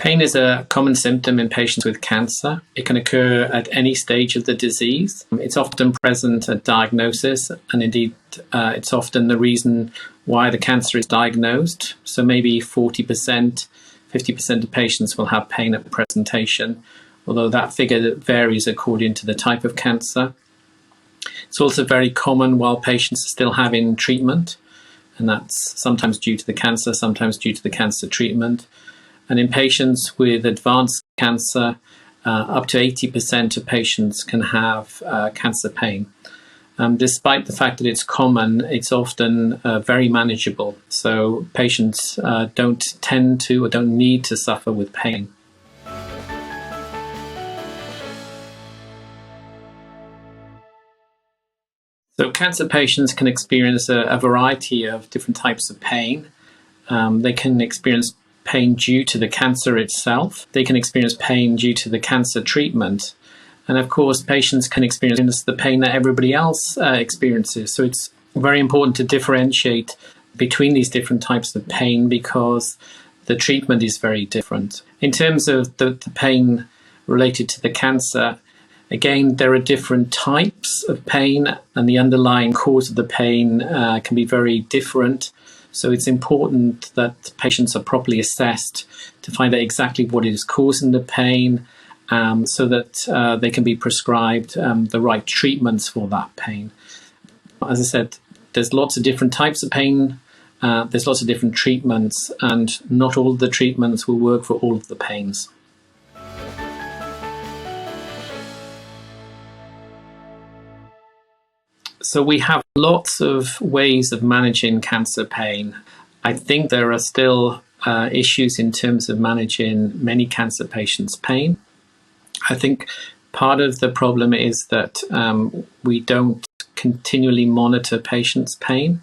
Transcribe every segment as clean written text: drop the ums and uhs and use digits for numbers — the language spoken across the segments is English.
Pain is a common symptom in patients with cancer. It can occur at any stage of the disease. It's often present at diagnosis, and indeed it's often the reason why the cancer is diagnosed. So maybe 40%, 50% of patients will have pain at presentation, although that figure varies according to the type of cancer. It's also very common while patients are still having treatment, and that's sometimes due to the cancer, sometimes due to the cancer treatment. And in patients with advanced cancer, up to 80% of patients can have cancer pain. Despite the fact that it's common, it's often very manageable. So patients don't tend to or don't need to suffer with pain. So cancer patients can experience a variety of different types of pain. They can experience pain due to the cancer itself. They can experience pain due to the cancer treatment. And of course, patients can experience the pain that everybody else experiences. So it's very important to differentiate between these different types of pain because the treatment is very different. In terms of the pain related to the cancer, again, there are different types of pain, and the underlying cause of the pain can be very different. So it's important that patients are properly assessed to find out exactly what is causing the pain so that they can be prescribed the right treatments for that pain. As I said, there's lots of different types of pain, there's lots of different treatments, and not all of the treatments will work for all of the pains. So we have lots of ways of managing cancer pain. I think there are still issues in terms of managing many cancer patients' pain. I think part of the problem is that we don't continually monitor patients' pain.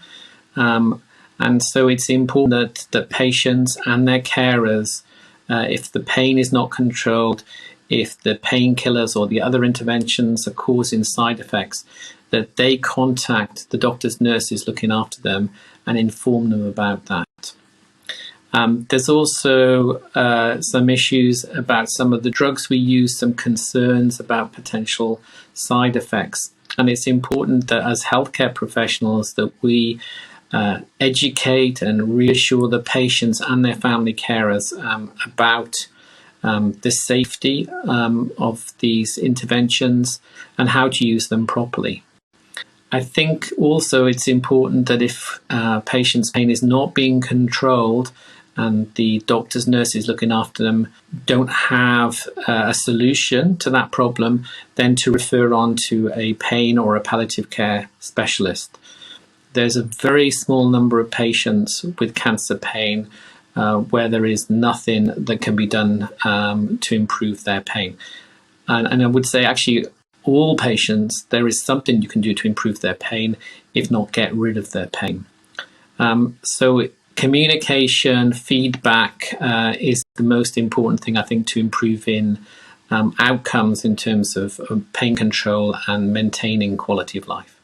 And so it's important that patients and their carers, if the pain is not controlled, if the painkillers or the other interventions are causing side effects, that they contact the doctors, nurses looking after them and inform them about that. There's also some issues about some of the drugs we use, some concerns about potential side effects. And it's important that as healthcare professionals that we educate and reassure the patients and their family carers about the safety of these interventions and how to use them properly. I think also it's important that if patients' pain is not being controlled and the doctors, nurses looking after them don't have a solution to that problem, then to refer on to a pain or a palliative care specialist. There's a very small number of patients with cancer pain where there is nothing that can be done to improve their pain. And I would say actually all patients, there is something you can do to improve their pain, if not get rid of their pain. So communication, feedback is the most important thing, I think, to improving outcomes in terms of pain control and maintaining quality of life.